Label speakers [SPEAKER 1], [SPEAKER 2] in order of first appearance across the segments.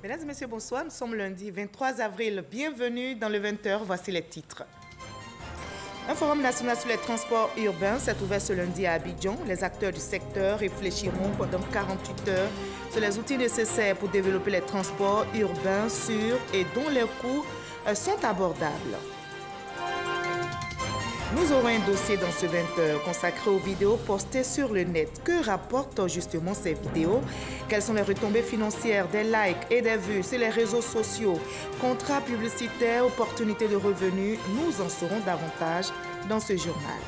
[SPEAKER 1] Mesdames et messieurs, bonsoir. Nous sommes lundi 23 avril. Bienvenue dans le 20h. Voici les titres. Un forum national sur les transports urbains s'est ouvert ce lundi à Abidjan. Les acteurs du secteur réfléchiront pendant 48 heures sur les outils nécessaires pour développer les transports urbains sûrs et dont les coûts sont abordables. Nous aurons un dossier dans ce 20h consacré aux vidéos postées sur le net. Que rapportent justement ces vidéos? Quelles sont les retombées financières des likes et des vues sur les réseaux sociaux? Contrats publicitaires, opportunités de revenus, nous en saurons davantage dans ce journal.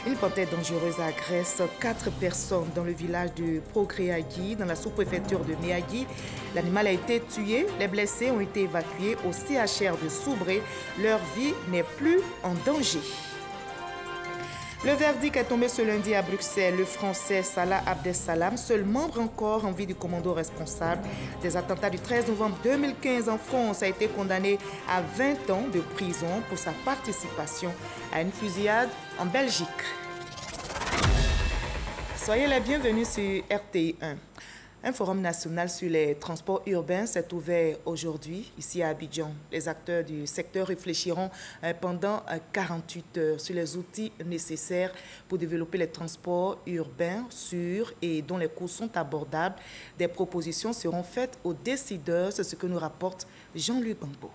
[SPEAKER 1] Une panthère dangereuse agresse 4 personnes dans le village de Progré-Agui, dans la sous-préfecture de Méagui. L'animal a été tué, les blessés ont été évacués au CHR de Soubré. Leur vie n'est plus en danger. Le verdict est tombé ce lundi à Bruxelles. Le Français Salah Abdessalam, seul membre encore en vie du commando responsable des attentats du 13 novembre 2015 en France, a été condamné à 20 ans de prison pour sa participation à une fusillade en Belgique. Soyez les bienvenus sur RTI 1. Un forum national sur les transports urbains s'est ouvert aujourd'hui ici à Abidjan. Les acteurs du secteur réfléchiront pendant 48 heures sur les outils nécessaires pour développer les transports urbains sûrs et dont les coûts sont abordables. Des propositions seront faites aux décideurs, c'est ce que nous rapporte Jean-Luc Bambo.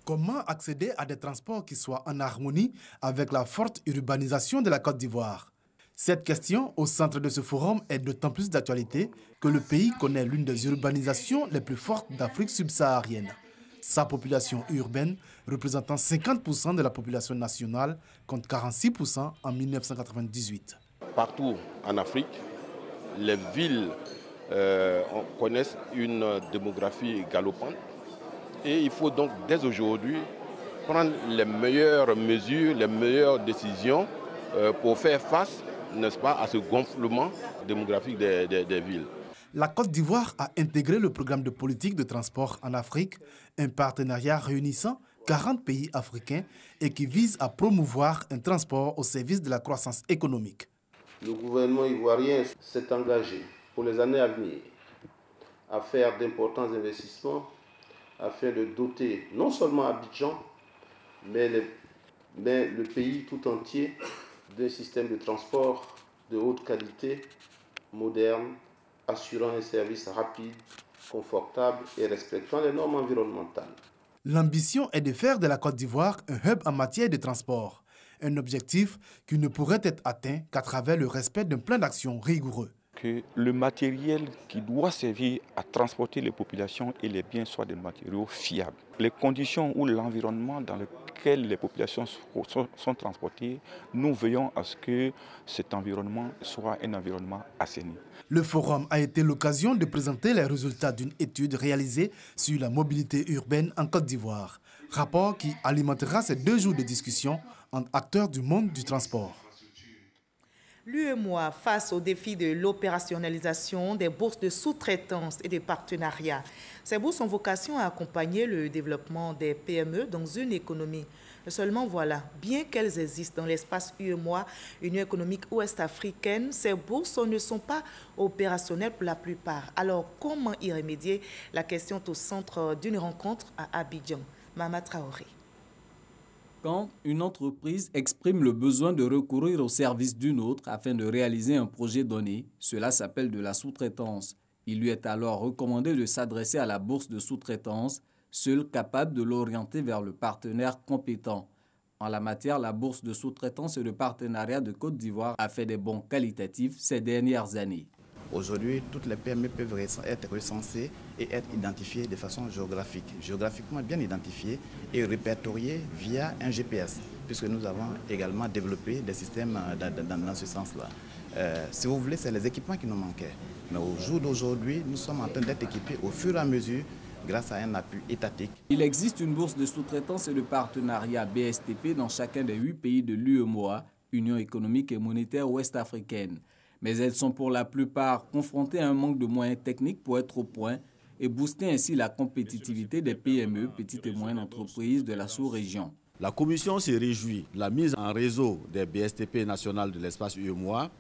[SPEAKER 2] Comment accéder à des transports qui soient en harmonie avec la forte urbanisation de la Côte d'Ivoire? Cette question, au centre de ce forum, est d'autant plus d'actualité que le pays connaît l'une des urbanisations les plus fortes d'Afrique subsaharienne. Sa population urbaine, représentant 50% de la population nationale, compte 46% en 1998.
[SPEAKER 3] Partout en Afrique, les villes connaissent une démographie galopante et il faut donc dès aujourd'hui prendre les meilleures mesures, les meilleures décisions pour faire face, n'est-ce pas, à ce gonflement démographique des villes.
[SPEAKER 2] La Côte d'Ivoire a intégré le programme de politique de transport en Afrique, un partenariat réunissant 40 pays africains et qui vise à promouvoir un transport au service de la croissance économique.
[SPEAKER 4] Le gouvernement ivoirien s'est engagé pour les années à venir à faire d'importants investissements afin de doter non seulement Abidjan, mais le pays tout entier d'un système de transport de haute qualité, moderne, assurant un service rapide, confortable et respectant les normes environnementales.
[SPEAKER 2] L'ambition est de faire de la Côte d'Ivoire un hub en matière de transport, un objectif qui ne pourrait être atteint qu'à travers le respect d'un plan d'action rigoureux.
[SPEAKER 5] Que le matériel qui doit servir à transporter les populations et les biens soient des matériaux fiables. Les conditions ou l'environnement dans lequel les populations sont transportées, nous veillons à ce que cet environnement soit un environnement assaini.
[SPEAKER 2] Le forum a été l'occasion de présenter les résultats d'une étude réalisée sur la mobilité urbaine en Côte d'Ivoire. Rapport qui alimentera ces 2 jours de discussion entre acteurs du monde du transport.
[SPEAKER 1] L'UEMOA face au défi de l'opérationnalisation des bourses de sous-traitance et de partenariat. Ces bourses ont vocation à accompagner le développement des PME dans une économie. Seulement voilà, bien qu'elles existent dans l'espace UEMOA, Union économique ouest-africaine, ces bourses ne sont pas opérationnelles pour la plupart. Alors comment y remédier? La question est au centre d'une rencontre à Abidjan. Mama Traoré.
[SPEAKER 6] Quand une entreprise exprime le besoin de recourir au service d'une autre afin de réaliser un projet donné, cela s'appelle de la sous-traitance. Il lui est alors recommandé de s'adresser à la bourse de sous-traitance, seule capable de l'orienter vers le partenaire compétent. En la matière, la bourse de sous-traitance et de partenariat de Côte d'Ivoire a fait des bons qualitatifs ces dernières années.
[SPEAKER 7] Aujourd'hui, toutes les PME peuvent être recensées et être identifiées de façon géographiquement bien identifiées et répertoriées via un GPS, puisque nous avons également développé des systèmes dans ce sens-là. Si vous voulez, c'est les équipements qui nous manquaient. Mais au jour d'aujourd'hui, nous sommes en train d'être équipés au fur et à mesure grâce à un appui étatique.
[SPEAKER 6] Il existe une bourse de sous-traitance et de partenariat BSTP dans chacun des 8 pays de l'UEMOA, Union économique et monétaire ouest-africaine. Mais elles sont pour la plupart confrontées à un manque de moyens techniques pour être au point et booster ainsi la compétitivité des PME, petites et moyennes entreprises de la sous-région.
[SPEAKER 8] La Commission se réjouit de la mise en réseau des BSTP nationales de l'espace UEMOA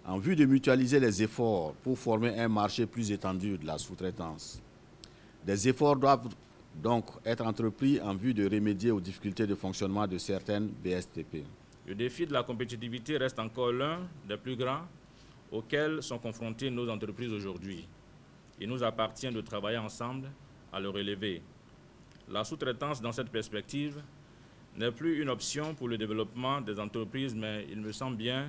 [SPEAKER 8] en vue de mutualiser les efforts pour former un marché plus étendu de la sous-traitance. Des efforts doivent donc être entrepris en vue de remédier aux difficultés de fonctionnement de certaines BSTP.
[SPEAKER 9] Le défi de la compétitivité reste encore l'un des plus grands auxquels sont confrontées nos entreprises aujourd'hui. Il nous appartient de travailler ensemble à le relever. La sous-traitance dans cette perspective n'est plus une option pour le développement des entreprises, mais il me semble bien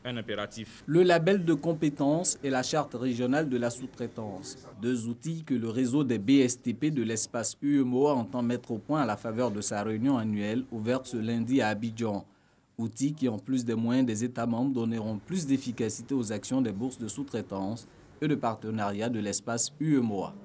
[SPEAKER 9] un impératif.
[SPEAKER 6] Le label de compétences et la charte régionale de la sous-traitance, deux outils que le réseau des BSTP de l'espace UEMOA entend mettre au point à la faveur de sa réunion annuelle ouverte ce lundi à Abidjan. Outils qui, en plus des moyens des États membres, donneront plus d'efficacité aux actions des bourses de sous-traitance et de partenariat de l'espace UEMOA.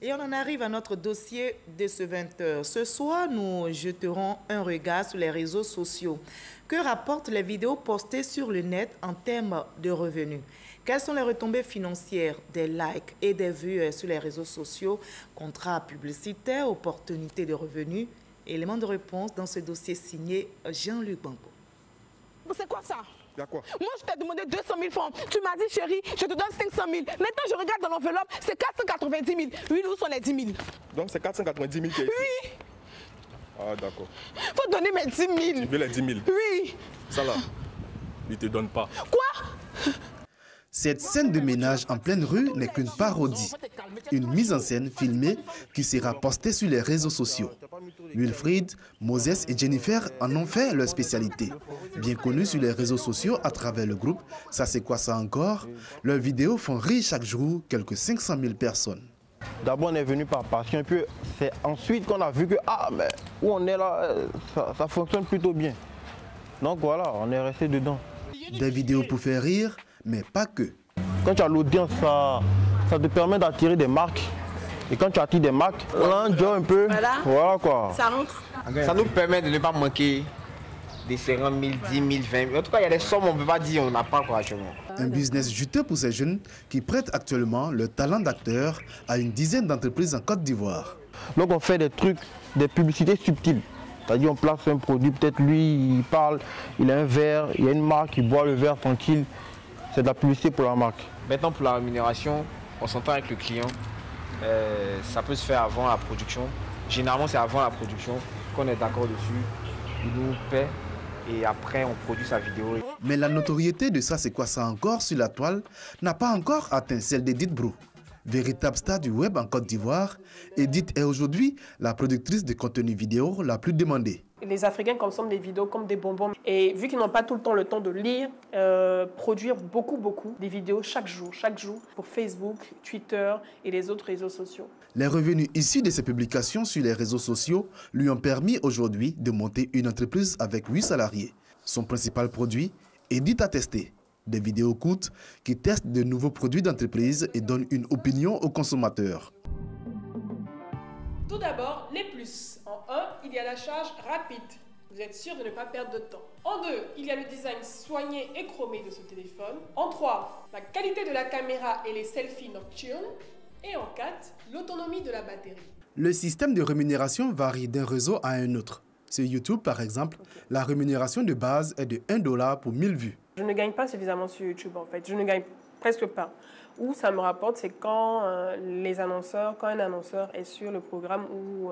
[SPEAKER 1] Et on en arrive à notre dossier de ce 20h. Ce soir, nous jeterons un regard sur les réseaux sociaux. Que rapportent les vidéos postées sur le net en termes de revenus? Quelles sont les retombées financières des likes et des vues sur les réseaux sociaux? Contrats publicitaires, opportunités de revenus? Élément de réponse dans ce dossier signé Jean-Luc Banco.
[SPEAKER 10] C'est quoi ça?
[SPEAKER 11] Quoi?
[SPEAKER 10] Moi, je t'ai demandé 200 000 francs. Tu m'as dit, chérie, je te donne 500 000. Maintenant, je regarde dans l'enveloppe, c'est 490 000. Oui, où sont les 10 000?
[SPEAKER 11] Donc, c'est 490 000 qui est ici?
[SPEAKER 10] Oui.
[SPEAKER 11] Ah, d'accord.
[SPEAKER 10] Faut donner mes 10 000.
[SPEAKER 11] Tu veux les 10 000?
[SPEAKER 10] Oui.
[SPEAKER 11] Ça là, il ne te donne pas.
[SPEAKER 10] Quoi?
[SPEAKER 2] Cette scène de ménage en pleine rue n'est qu'une parodie, une mise en scène filmée qui sera postée sur les réseaux sociaux. Wilfried, Moses et Jennifer en ont fait leur spécialité. Bien connus sur les réseaux sociaux à travers le groupe Ça c'est quoi ça encore, leurs vidéos font rire chaque jour quelques 500 000 personnes.
[SPEAKER 12] D'abord on est venu par passion et puis c'est ensuite qu'on a vu que mais où on est là, ça fonctionne plutôt bien. Donc voilà, on est resté dedans.
[SPEAKER 2] Des vidéos pour faire rire, mais pas que.
[SPEAKER 12] Quand tu as l'audience, ça te permet d'attirer des marques. Et quand tu attires des marques, on enjoy un peu. Voilà quoi.
[SPEAKER 10] Ça rentre.
[SPEAKER 13] Ça nous permet de ne pas manquer des 50 000, 10 000, 20 000. En tout cas, il y a des sommes, on ne peut pas dire on n'a pas quoi actuellement.
[SPEAKER 2] Un business juteux pour ces jeunes qui prêtent actuellement leur talent d'acteur à une dizaine d'entreprises en Côte d'Ivoire.
[SPEAKER 12] Donc on fait des trucs, des publicités subtiles. C'est-à-dire on place un produit, peut-être lui il parle, il a un verre, il y a une marque, il boit le verre tranquille. C'est de la publicité pour la marque.
[SPEAKER 13] Maintenant pour la rémunération, on s'entend avec le client. Ça peut se faire avant la production. Généralement c'est avant la production qu'on est d'accord dessus. Il nous paie et après on produit sa vidéo.
[SPEAKER 2] Mais la notoriété de Ça c'est quoi ça encore sur la toile n'a pas encore atteint celle d'Edith Brou. Véritable star du web en Côte d'Ivoire, Edith est aujourd'hui la productrice de contenu vidéo la plus demandée.
[SPEAKER 14] Les Africains consomment des vidéos comme des bonbons. Et vu qu'ils n'ont pas tout le temps le temps de lire, produire beaucoup des vidéos chaque jour pour Facebook, Twitter et les autres réseaux sociaux.
[SPEAKER 2] Les revenus issus de ces publications sur les réseaux sociaux lui ont permis aujourd'hui de monter une entreprise avec 8 salariés. Son principal produit, Edith a testé. Des vidéos courtes qui testent de nouveaux produits d'entreprise et donnent une opinion aux consommateurs.
[SPEAKER 14] Tout d'abord, les plus. En 1, il y a la charge rapide. Vous êtes sûr de ne pas perdre de temps. En 2, il y a le design soigné et chromé de ce téléphone. En 3, la qualité de la caméra et les selfies nocturnes. Et en 4, l'autonomie de la batterie.
[SPEAKER 2] Le système de rémunération varie d'un réseau à un autre. Sur YouTube, par exemple, la rémunération de base est de $1 pour 1000 vues.
[SPEAKER 14] Je ne gagne pas suffisamment sur YouTube, en fait. Je ne gagne presque pas. Où ça me rapporte, c'est quand un annonceur est sur le programme ou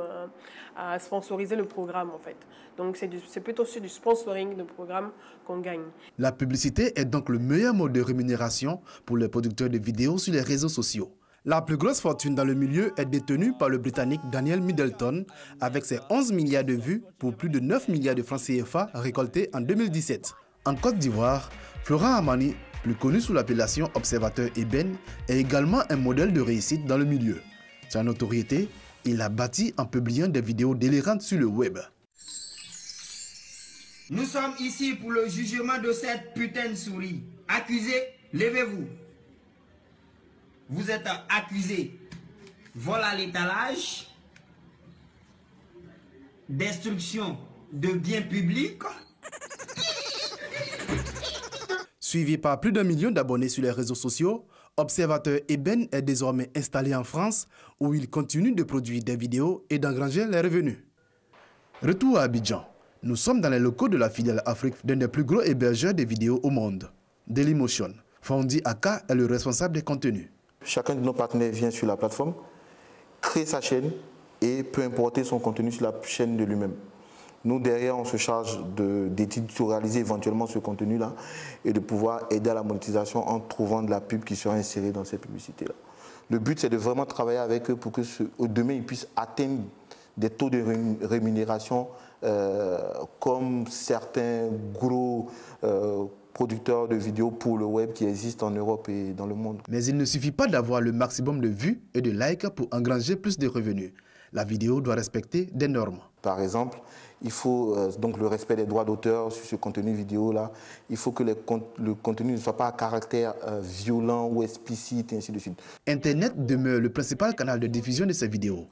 [SPEAKER 14] a sponsorisé le programme, en fait. Donc, c'est plutôt sur du sponsoring de programme qu'on gagne.
[SPEAKER 2] La publicité est donc le meilleur mode de rémunération pour les producteurs de vidéos sur les réseaux sociaux. La plus grosse fortune dans le milieu est détenue par le Britannique Daniel Middleton avec ses 11 milliards de vues pour plus de 9 milliards de francs CFA récoltés en 2017. En Côte d'Ivoire, Florent Amani, plus connu sous l'appellation Observateur Eben, est également un modèle de réussite dans le milieu. Sa notoriété, il l'a bâti en publiant des vidéos délirantes sur le web.
[SPEAKER 15] Nous sommes ici pour le jugement de cette putain de souris. Accusés, levez-vous. Vous êtes accusés. Vol à l'étalage, destruction de biens publics.
[SPEAKER 2] Suivi par plus d'1 million d'abonnés sur les réseaux sociaux, Observateur Eben est désormais installé en France où il continue de produire des vidéos et d'engranger les revenus. Retour à Abidjan. Nous sommes dans les locaux de la filiale Afrique d'un des plus gros hébergeurs de vidéos au monde. Dailymotion. Fondi Aka est le responsable des contenus.
[SPEAKER 16] Chacun de nos partenaires vient sur la plateforme, crée sa chaîne et peut importer son contenu sur la chaîne de lui-même. Nous, derrière, on se charge d'éditorialiser éventuellement ce contenu-là et de pouvoir aider à la monétisation en trouvant de la pub qui sera insérée dans cette publicité-là. Le but, c'est de vraiment travailler avec eux pour que demain, ils puissent atteindre des taux de rémunération comme certains gros producteurs de vidéos pour le web qui existent en Europe et dans le monde.
[SPEAKER 2] Mais il ne suffit pas d'avoir le maximum de vues et de likes pour engranger plus de revenus. La vidéo doit respecter des normes.
[SPEAKER 16] Par exemple, il faut donc le respect des droits d'auteur sur ce contenu vidéo-là. Il faut que le contenu ne soit pas à caractère violent ou explicite, et ainsi de suite.
[SPEAKER 2] Internet demeure le principal canal de diffusion de ces vidéos.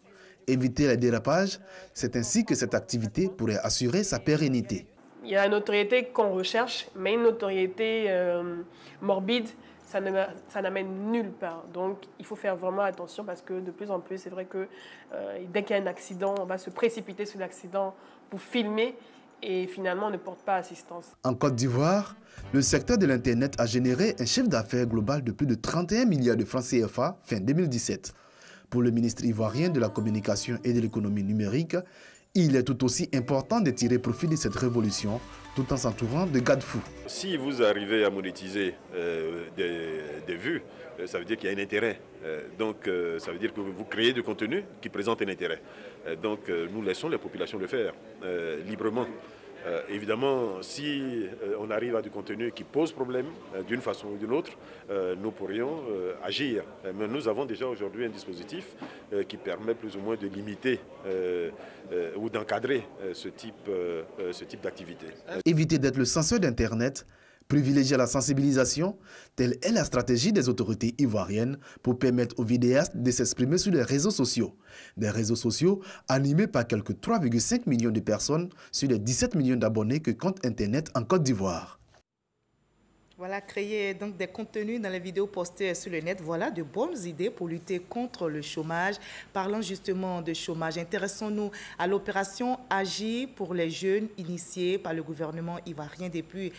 [SPEAKER 2] Éviter les dérapages, c'est ainsi que cette activité pourrait assurer sa pérennité.
[SPEAKER 14] Il y a la notoriété qu'on recherche, mais une notoriété morbide, ça n'amène nulle part. Donc, il faut faire vraiment attention parce que de plus en plus, c'est vrai que dès qu'il y a un accident, on va se précipiter sur l'accident pour filmer et finalement, on ne porte pas assistance.
[SPEAKER 2] En Côte d'Ivoire, le secteur de l'Internet a généré un chiffre d'affaires global de plus de 31 milliards de francs CFA fin 2017. Pour le ministre ivoirien de la Communication et de l'économie numérique, il est tout aussi important de tirer profit de cette révolution tout en s'entourant de garde-fous.
[SPEAKER 17] Si vous arrivez à monétiser des vues, ça veut dire qu'il y a un intérêt. Donc ça veut dire que vous créez du contenu qui présente un intérêt. Donc nous laissons les populations le faire librement. Évidemment, si on arrive à du contenu qui pose problème d'une façon ou d'une autre, nous pourrions agir. Mais nous avons déjà aujourd'hui un dispositif qui permet plus ou moins de limiter ou d'encadrer ce type d'activité.
[SPEAKER 2] Éviter d'être le censeur d'Internet, privilégier la sensibilisation, telle est la stratégie des autorités ivoiriennes pour permettre aux vidéastes de s'exprimer sur les réseaux sociaux. Des réseaux sociaux animés par quelques 3,5 millions de personnes sur les 17 millions d'abonnés que compte Internet en Côte d'Ivoire.
[SPEAKER 1] Voilà, créer donc des contenus dans les vidéos postées sur le net, voilà de bonnes idées pour lutter contre le chômage. Parlant justement de chômage, intéressons-nous à l'opération Agir pour les jeunes initiée par le gouvernement ivoirien depuis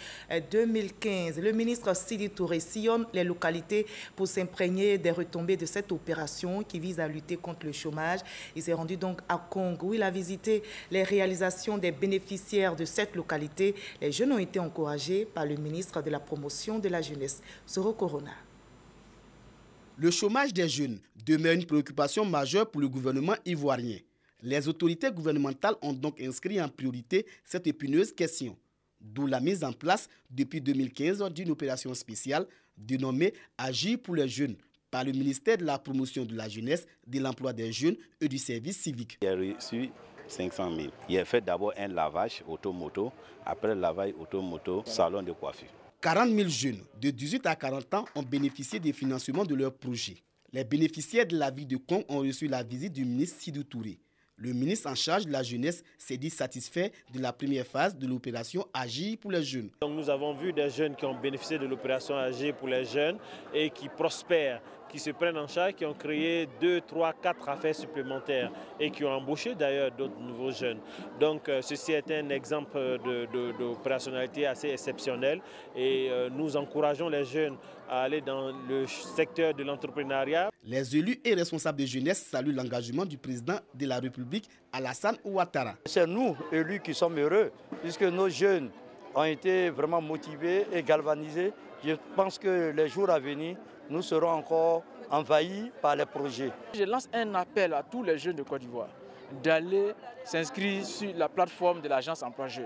[SPEAKER 1] 2015. Le ministre Sidi Touré sillonne les localités pour s'imprégner des retombées de cette opération qui vise à lutter contre le chômage. Il s'est rendu donc à Kong où il a visité les réalisations des bénéficiaires de cette localité. Les jeunes ont été encouragés par le ministre de la Promotion de la jeunesse, Soro Corona.
[SPEAKER 2] Le chômage des jeunes demeure une préoccupation majeure pour le gouvernement ivoirien. Les autorités gouvernementales ont donc inscrit en priorité cette épineuse question, d'où la mise en place depuis 2015 d'une opération spéciale dénommée Agir pour les jeunes par le ministère de la Promotion de la jeunesse, de l'emploi des jeunes et du service civique.
[SPEAKER 18] Il a reçu 500 000. Il a fait d'abord un lavage auto-moto, après le lavage auto-moto, salon de coiffure.
[SPEAKER 2] 40 000 jeunes de 18 à 40 ans ont bénéficié des financements de leur projet. Les bénéficiaires de la ville de Kong ont reçu la visite du ministre Sidou Touré. Le ministre en charge de la jeunesse s'est dit satisfait de la première phase de l'opération Agir pour les jeunes.
[SPEAKER 19] Donc nous avons vu des jeunes qui ont bénéficié de l'opération Agir pour les jeunes et qui prospèrent, qui se prennent en charge, qui ont créé 2, 3, 4 affaires supplémentaires et qui ont embauché d'ailleurs d'autres nouveaux jeunes. Donc ceci est un exemple d'opérationnalité assez exceptionnelle et nous encourageons les jeunes à aller dans le secteur de l'entrepreneuriat.
[SPEAKER 2] Les élus et responsables de jeunesse saluent l'engagement du président de la République, Alassane Ouattara.
[SPEAKER 20] C'est nous, élus, qui sommes heureux, puisque nos jeunes ont été vraiment motivés et galvanisés. Je pense que les jours à venir, nous serons encore envahis par les projets.
[SPEAKER 13] Je lance un appel à tous les jeunes de Côte d'Ivoire d'aller s'inscrire sur la plateforme de l'agence Emploi Jeunes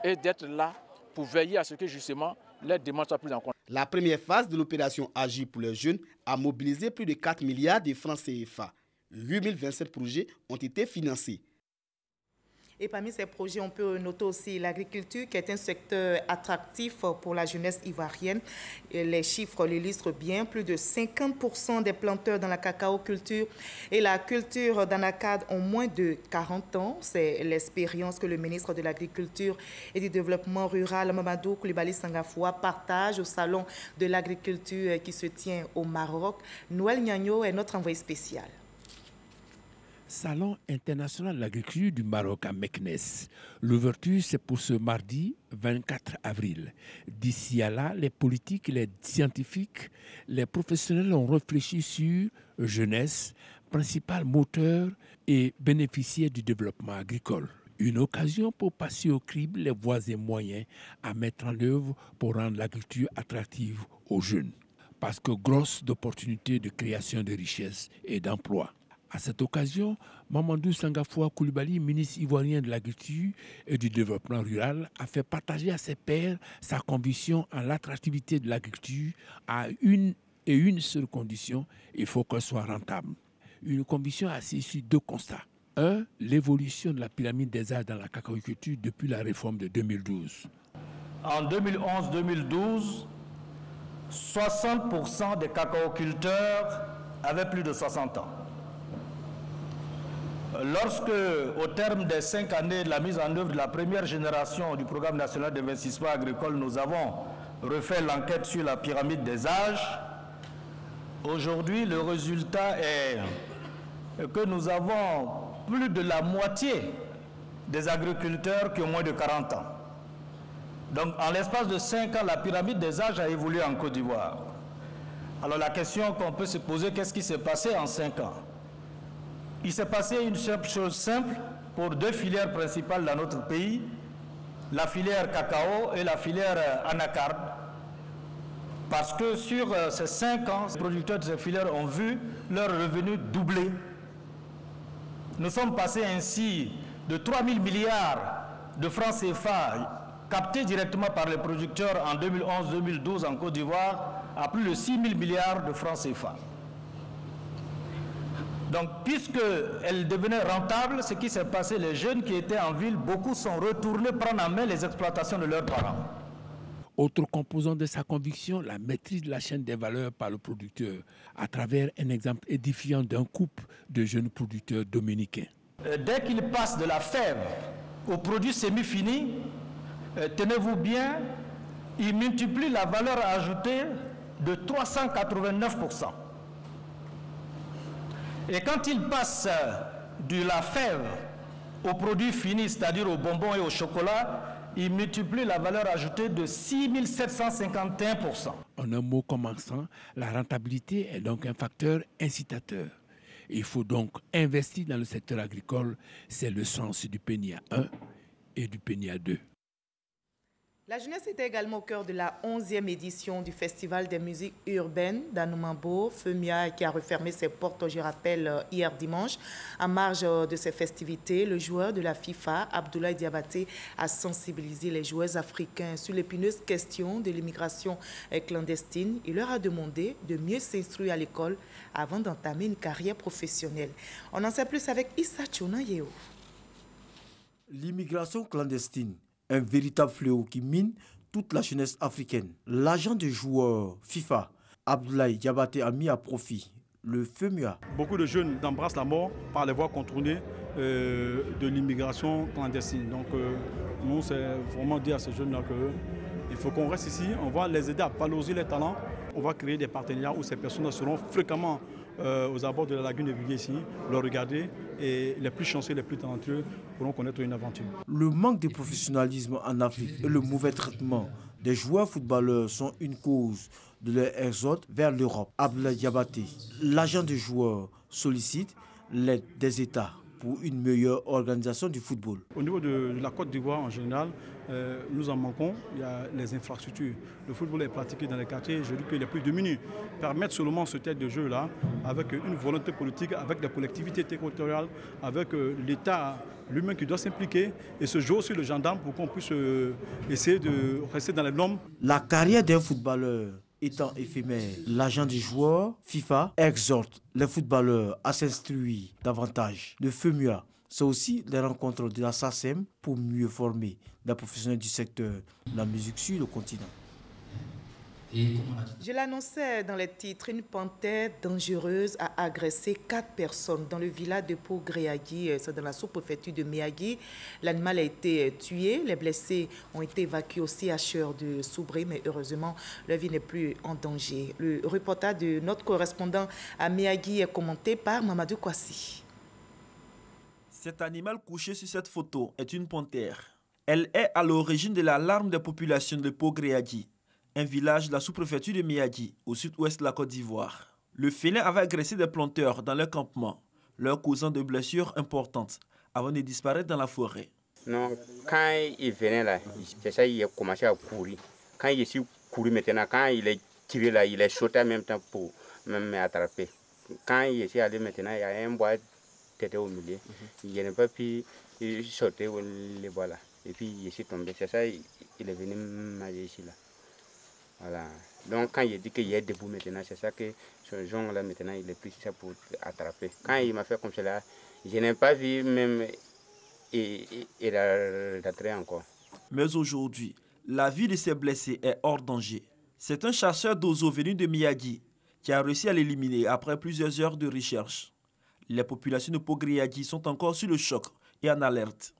[SPEAKER 13] et d'être là pour veiller à ce que justement les demandes soient prises en compte.
[SPEAKER 2] La première phase de l'opération Agir pour les jeunes a mobilisé plus de 4 milliards de francs CFA. 8027 projets ont été financés.
[SPEAKER 1] Et parmi ces projets, on peut noter aussi l'agriculture qui est un secteur attractif pour la jeunesse ivoirienne. Et les chiffres l'illustrent bien. Plus de 50% des planteurs dans la cacao-culture et la culture d'anacarde ont moins de 40 ans. C'est l'expérience que le ministre de l'Agriculture et du Développement rural, Mamadou Koulibaly Sangafoua, partage au Salon de l'agriculture qui se tient au Maroc. Noël Nyagno est notre envoyé spécial.
[SPEAKER 21] Salon international de l'agriculture du Maroc à Meknès. L'ouverture, c'est pour ce mardi 24 avril. D'ici à là, les politiques, les scientifiques, les professionnels ont réfléchi sur jeunesse, principal moteur et bénéficiaire du développement agricole. Une occasion pour passer au crible les voies et moyens à mettre en œuvre pour rendre l'agriculture attractive aux jeunes. Parce que grosse d'opportunités de création de richesses et d'emplois. À cette occasion, Mamadou Sangafoua Koulibaly, ministre ivoirien de l'Agriculture et du Développement rural, a fait partager à ses pairs sa conviction en l'attractivité de l'agriculture à une seule condition, il faut qu'elle soit rentable. Une conviction assise sur 2 constats. 1. L'évolution de la pyramide des âges dans la cacaoculture depuis la réforme de 2012.
[SPEAKER 22] En 2011-2012, 60% des cacaoculteurs avaient plus de 60 ans. Lorsque, au terme des 5 années de la mise en œuvre de la première génération du programme national d'investissement agricole, nous avons refait l'enquête sur la pyramide des âges, aujourd'hui, le résultat est que nous avons plus de la moitié des agriculteurs qui ont moins de 40 ans. Donc, en l'espace de 5 ans, la pyramide des âges a évolué en Côte d'Ivoire. Alors, la question qu'on peut se poser, qu'est-ce qui s'est passé en 5 ans? Il s'est passé une chose simple pour 2 filières principales dans notre pays, la filière cacao et la filière anacarde. Parce que sur ces 5 ans, les producteurs de ces filières ont vu leurs revenus doubler. Nous sommes passés ainsi de 3 000 milliards de francs CFA captés directement par les producteurs en 2011-2012 en Côte d'Ivoire à plus de 6 000 milliards de francs CFA. Donc, puisqu'elle devenait rentable, ce qui s'est passé, les jeunes qui étaient en ville, beaucoup sont retournés prendre en main les exploitations de leurs parents.
[SPEAKER 21] Autre composant de sa conviction, la maîtrise de la chaîne des valeurs par le producteur, à travers un exemple édifiant d'un couple de jeunes producteurs dominicains.
[SPEAKER 22] Dès qu'il passe de la fève au produit semi-fini, tenez-vous bien, il multiplie la valeur ajoutée de 389%. Et quand il passe de la fève au produit fini, c'est-à-dire aux bonbons et au chocolat, il multiplie la valeur ajoutée de 6751%.
[SPEAKER 21] En un mot commençant, la rentabilité est donc un facteur incitateur. Il faut donc investir dans le secteur agricole. C'est le sens du PNIA 1 et du PNIA 2.
[SPEAKER 1] La jeunesse était également au cœur de la 11e édition du Festival des musiques urbaines d'Anoumambo, FEMIA, qui a refermé ses portes, je rappelle, hier dimanche. En marge de ces festivités, le joueur de la FIFA, Abdoulaye Diabaté, a sensibilisé les joueurs africains sur l'épineuse question de l'immigration clandestine. Il leur a demandé de mieux s'instruire à l'école avant d'entamer une carrière professionnelle. On en sait plus avec Issa Tchounan-Yeo.
[SPEAKER 23] L'immigration clandestine, un véritable fléau qui mine toute la jeunesse africaine. L'agent du joueur FIFA, Abdoulaye Diabaté, a mis à profit le FEMIA.
[SPEAKER 24] Beaucoup de jeunes embrassent la mort par les voies contournées de l'immigration clandestine. Donc nous, c'est vraiment dire à ces jeunes-là qu'il faut qu'on reste ici, on va les aider à valoriser les talents. On va créer des partenariats où ces personnes seront fréquemment aux abords de la lagune de Viguier ici, le regarder, et les plus chanceux, les plus talentueux pourront connaître une aventure.
[SPEAKER 23] Le manque de professionnalisme en Afrique et le mauvais traitement des joueurs footballeurs sont une cause de leur exode vers l'Europe. Abdoulaye Diabaté, l'agent des joueurs, sollicite l'aide des États pour une meilleure organisation du football.
[SPEAKER 24] Au niveau de la Côte d'Ivoire en général, nous en manquons. Il y a les infrastructures. Le football est pratiqué dans les quartiers, je dis que les plus démunis. Permettre seulement ce type de jeu-là, avec une volonté politique, avec des collectivités territoriales, avec l'État lui-même qui doit s'impliquer et se jouer sur le gendarme pour qu'on puisse essayer de rester dans les normes.
[SPEAKER 23] La carrière d'un footballeur étant éphémère, l'agent des joueurs, FIFA, exhorte les footballeurs à s'instruire davantage. Le FEMIA, c'est aussi les rencontres de la SACEM pour mieux former les professionnels du secteur de la musique sur le continent.
[SPEAKER 1] Je l'annonçais dans les titres, une panthère dangereuse a agressé 4 personnes dans le village de Pogréagui, c'est dans la sous-préfecture de Méagui. L'animal a été tué, les blessés ont été évacués au CHR de Soubré, mais heureusement, leur vie n'est plus en danger. Le reportage de notre correspondant à Méagui est commenté par Mamadou Kwasi.
[SPEAKER 3] Cet animal couché sur cette photo est une panthère. Elle est à l'origine de l'alarme des populations de Pogréadi, un village de la sous-préfecture de Miadi, au sud-ouest de la Côte d'Ivoire. Le félin avait agressé des planteurs dans leur campement, leur causant de blessures importantes, avant de disparaître dans la forêt.
[SPEAKER 4] Non, quand il venait là, c'est ça, il a commencé à courir. Quand il est couru maintenant, quand il est tiré là, il est sauté en même temps pour m'attraper. Quand il est allé maintenant, il y a un bois tête au milieu. Il n'a pas pu sauter les bois là. Et puis il est tombé. C'est ça, il est venu manger ici là. Voilà. Donc quand il dit qu'il est debout maintenant, c'est ça que ce jonc là maintenant, il est pris ça pour attraper. Quand il m'a fait comme cela, je n'ai pas vu même il a raté encore.
[SPEAKER 3] Mais aujourd'hui, la vie de ces blessés est hors danger. C'est un chasseur d'oiseaux venu de Miyagi qui a réussi à l'éliminer après plusieurs heures de recherche. Les populations de Pogréadi sont encore sur le choc et en alerte.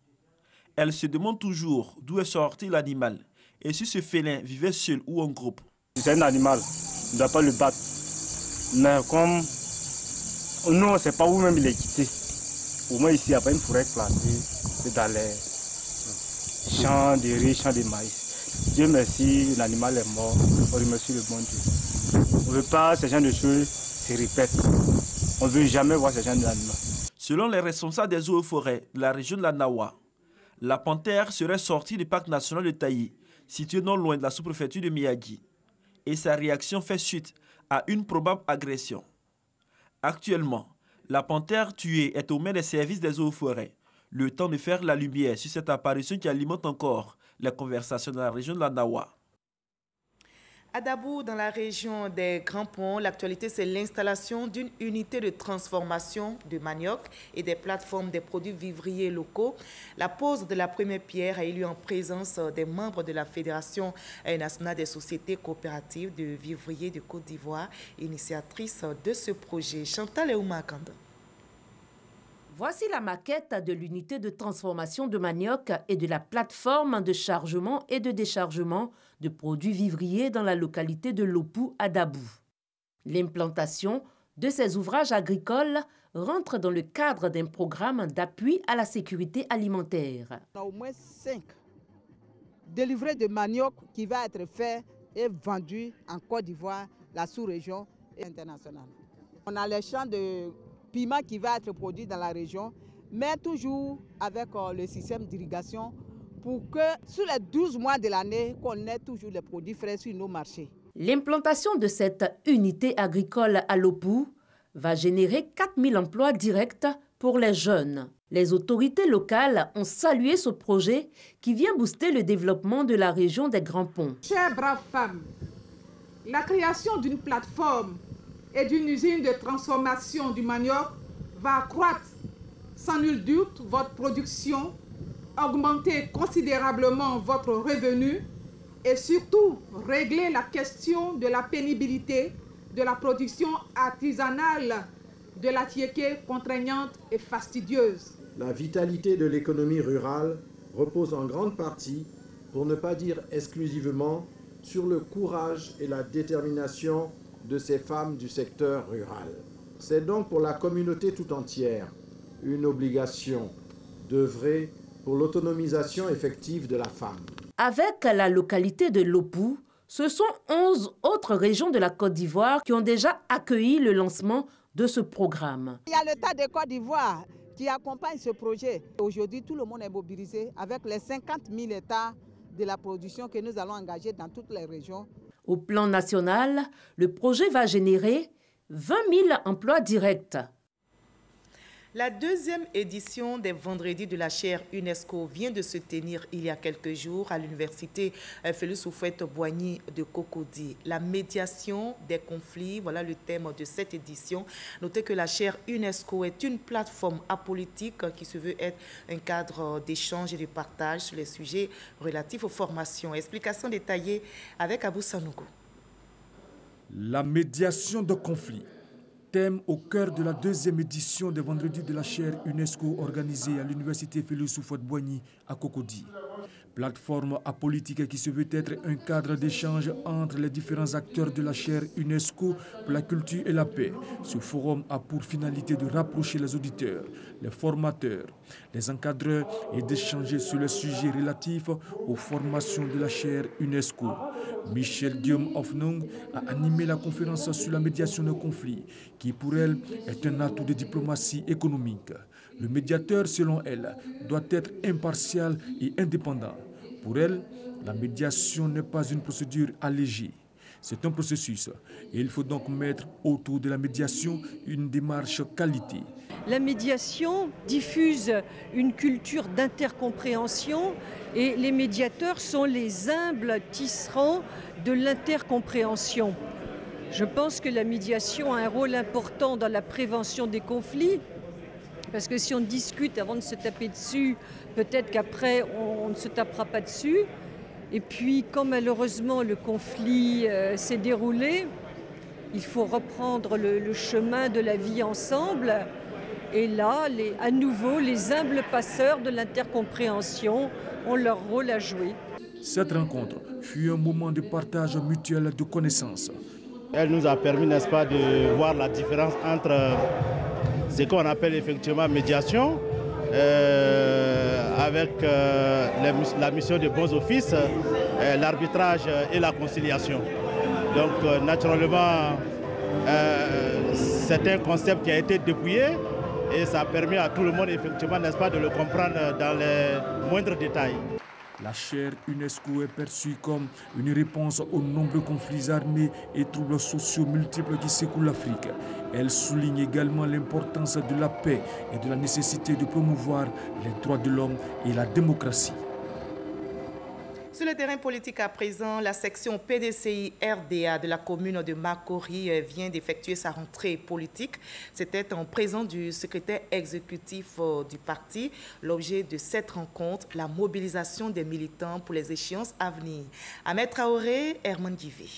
[SPEAKER 3] Elles se demandent toujours d'où est sorti l'animal et si ce félin vivait seul ou en groupe.
[SPEAKER 24] C'est un animal, on ne doit pas le battre. Mais comme nous, on ne sait pas où même il est quitté. Au moins ici, il n'y a pas une forêt plantée, c'est dans les champs de riz, champs de maïs. Dieu merci, l'animal est mort, on remercie le bon Dieu. On ne veut pas ce genre de choses se répètent. On ne veut jamais voir ce genre d'animal.
[SPEAKER 3] Selon les responsables des eaux et forêts de la région de la Nawa, la panthère serait sortie du parc national de Taï, situé non loin de la sous-préfecture de Miyagi. Et sa réaction fait suite à une probable agression. Actuellement, la panthère tuée est aux mains des services des eaux et forêts, le temps de faire la lumière sur cette apparition qui alimente encore les conversations dans la région de la Nawa.
[SPEAKER 1] À Dabou, dans la région des Grands Ponts, l'actualité, c'est l'installation d'une unité de transformation de manioc et des plateformes des produits vivriers locaux. La pose de la première pierre a eu lieu en présence des membres de la Fédération nationale des sociétés coopératives de vivriers de Côte d'Ivoire, initiatrice de ce projet. Chantal Eoumakanda.
[SPEAKER 5] Voici la maquette de l'unité de transformation de manioc et de la plateforme de chargement et de déchargement de produits vivriers dans la localité de Lopou à Dabou. L'implantation de ces ouvrages agricoles rentre dans le cadre d'un programme d'appui à la sécurité alimentaire.
[SPEAKER 7] On a au moins 5 délivrés de manioc qui va être fait et vendu en Côte d'Ivoire, la sous-région et internationale. On a les champs de piment qui va être produit dans la région, mais toujours avec le système d'irrigation pour que sur les 12 mois de l'année, qu'on ait toujours les produits frais sur nos marchés.
[SPEAKER 5] L'implantation de cette unité agricole à Lopou va générer 4000 emplois directs pour les jeunes. Les autorités locales ont salué ce projet qui vient booster le développement de la région des Grands Ponts.
[SPEAKER 25] Chères braves femmes, la création d'une plateforme et d'une usine de transformation du manioc va accroître sans nul doute votre production, augmenter considérablement votre revenu et surtout régler la question de la pénibilité de la production artisanale de la tiéké contraignante et fastidieuse.
[SPEAKER 26] La vitalité de l'économie rurale repose en grande partie, pour ne pas dire exclusivement, sur le courage et la détermination de ces femmes du secteur rural. C'est donc pour la communauté tout entière une obligation d'œuvrer pour l'autonomisation effective de la femme.
[SPEAKER 5] Avec la localité de Lopou, ce sont 11 autres régions de la Côte d'Ivoire qui ont déjà accueilli le lancement de ce programme.
[SPEAKER 7] Il y a l'État de Côte d'Ivoire qui accompagne ce projet. Aujourd'hui, tout le monde est mobilisé avec les 50 000 hectares de la production que nous allons engager dans toutes les régions.
[SPEAKER 5] Au plan national, le projet va générer 20 000 emplois directs.
[SPEAKER 1] La deuxième édition des Vendredis de la chaire UNESCO vient de se tenir il y a quelques jours à l'université Félix Houphouët-Boigny de Cocody. La médiation des conflits, voilà le thème de cette édition. Notez que la chaire UNESCO est une plateforme apolitique qui se veut être un cadre d'échange et de partage sur les sujets relatifs aux formations. Explication détaillée avec Abou Sanogo.
[SPEAKER 27] La médiation de conflits. Thème au cœur de la deuxième édition des Vendredis de la chaire UNESCO organisée à l'université Félix Houphouët-Boigny à Cocody. plateforme apolitique qui se veut être un cadre d'échange entre les différents acteurs de la chaire UNESCO pour la culture et la paix. Ce forum a pour finalité de rapprocher les auditeurs, les formateurs, les encadreurs et d'échanger sur les sujets relatifs aux formations de la chaire UNESCO. Michel Guillaume-Hoffnung a animé la conférence sur la médiation de conflits, qui pour elle est un atout de diplomatie économique. Le médiateur, selon elle, doit être impartial et indépendant. Pour elle, la médiation n'est pas une procédure allégée. C'est un processus et il faut donc mettre autour de la médiation une démarche qualité.
[SPEAKER 6] La médiation diffuse une culture d'intercompréhension et les médiateurs sont les humbles tisserands de l'intercompréhension. Je pense que la médiation a un rôle important dans la prévention des conflits. Parce que si on discute avant de se taper dessus, peut-être qu'après on ne se tapera pas dessus. Et puis quand malheureusement le conflit s'est déroulé, il faut reprendre le chemin de la vie ensemble. Et là, à nouveau, les humbles passeurs de l'intercompréhension ont leur rôle à jouer.
[SPEAKER 27] Cette rencontre fut un moment de partage mutuel de connaissances.
[SPEAKER 22] Elle nous a permis, n'est-ce pas, de voir la différence entre ce qu'on appelle effectivement médiation, avec la mission de bons offices, l'arbitrage et la conciliation. Donc naturellement, c'est un concept qui a été dépouillé et ça a permis à tout le monde, effectivement, n'est-ce pas, de le comprendre dans les moindres détails.
[SPEAKER 27] La chaire UNESCO est perçue comme une réponse aux nombreux conflits armés et troubles sociaux multiples qui secouent l'Afrique. Elle souligne également l'importance de la paix et de la nécessité de promouvoir les droits de l'homme et la démocratie.
[SPEAKER 1] Sur le terrain politique à présent, la section PDCI-RDA de la commune de Marcory vient d'effectuer sa rentrée politique. C'était en présence du secrétaire exécutif du parti. L'objet de cette rencontre, la mobilisation des militants pour les échéances à venir. Ahmed Traoré, Herman Guivé.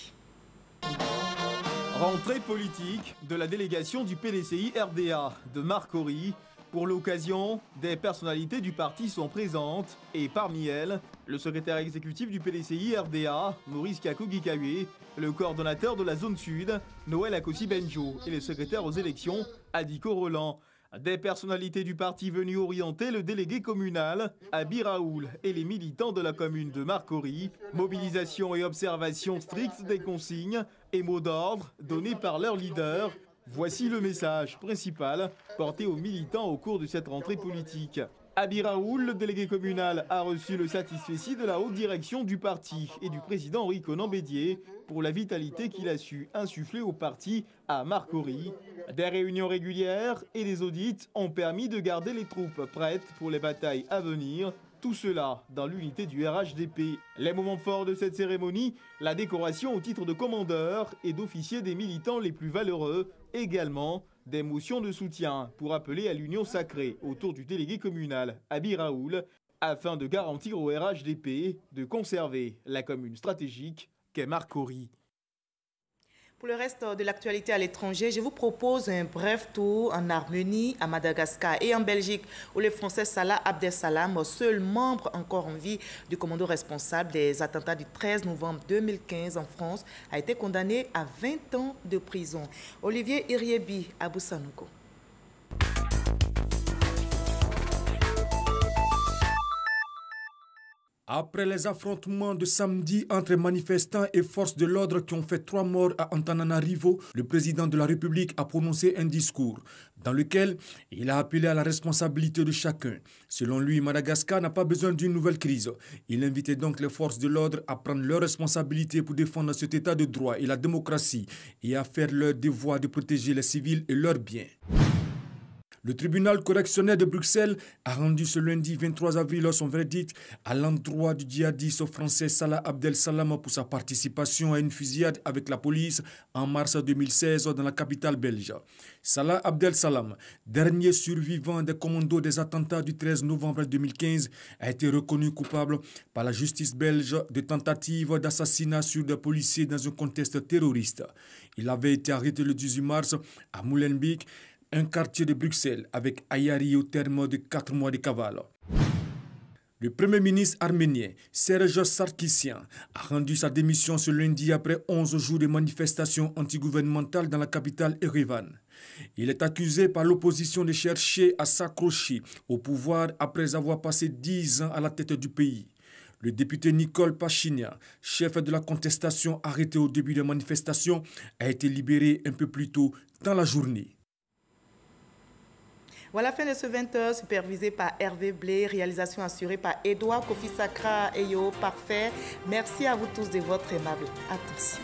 [SPEAKER 8] Rentrée politique de la délégation du PDCI-RDA de Marcory. Pour l'occasion, des personnalités du parti sont présentes et parmi elles, le secrétaire exécutif du PDCI-RDA, Maurice Kakou-Gikawe, le coordonnateur de la zone sud, Noël Akossi-Benjo et le secrétaire aux élections, Adiko Roland. Des personnalités du parti venues orienter le délégué communal, Abi Raoul, et les militants de la commune de Marcory. Mobilisation et observation stricte des consignes et mots d'ordre donnés par leur leader. Voici le message principal porté aux militants au cours de cette rentrée politique. Abi Raoul, le délégué communal, a reçu le satisfecit de la haute direction du parti et du président Henri Conan Bédier pour la vitalité qu'il a su insuffler au parti à Marcory. Des réunions régulières et des audits ont permis de garder les troupes prêtes pour les batailles à venir. Tout cela dans l'unité du RHDP. Les moments forts de cette cérémonie, la décoration au titre de commandeur et d'officier des militants les plus valeureux, également des motions de soutien pour appeler à l'union sacrée autour du délégué communal Abi Raoul afin de garantir au RHDP de conserver la commune stratégique qu'est Marcory.
[SPEAKER 1] Pour le reste de l'actualité à l'étranger, je vous propose un bref tour en Arménie, à Madagascar et en Belgique, où le Français Salah Abdeslam, seul membre encore en vie du commando responsable des attentats du 13 novembre 2015 en France, a été condamné à 20 ans de prison. Olivier Iriebi, à Boussanogo.
[SPEAKER 27] Après les affrontements de samedi entre manifestants et forces de l'ordre qui ont fait 3 morts à Antananarivo, le président de la République a prononcé un discours dans lequel il a appelé à la responsabilité de chacun. Selon lui, Madagascar n'a pas besoin d'une nouvelle crise. Il invitait donc les forces de l'ordre à prendre leurs responsabilités pour défendre cet état de droit et la démocratie et à faire leur devoir de protéger les civils et leurs biens. Le tribunal correctionnel de Bruxelles a rendu ce lundi 23 avril son verdict à l'endroit du djihadiste français Salah Abdeslam pour sa participation à une fusillade avec la police en mars 2016 dans la capitale belge. Salah Abdeslam, dernier survivant des commandos des attentats du 13 novembre 2015, a été reconnu coupable par la justice belge de tentative d'assassinat sur des policiers dans un contexte terroriste. Il avait été arrêté le 18 mars à Molenbeek, un quartier de Bruxelles, avec Ayari au terme de 4 mois de cavale. Le Premier ministre arménien, Serge Sarkissian, a rendu sa démission ce lundi après 11 jours de manifestations antigouvernementales dans la capitale Erevan. Il est accusé par l'opposition de chercher à s'accrocher au pouvoir après avoir passé 10 ans à la tête du pays. Le député Nicole Pachinian, chef de la contestation arrêté au début des manifestations, a été libéré un peu plus tôt dans la journée.
[SPEAKER 1] Voilà la fin de ce 20h, supervisé par Hervé Blé, réalisation assurée par Edouard Kofi Sakra et Yo Parfait. Merci à vous tous de votre aimable attention.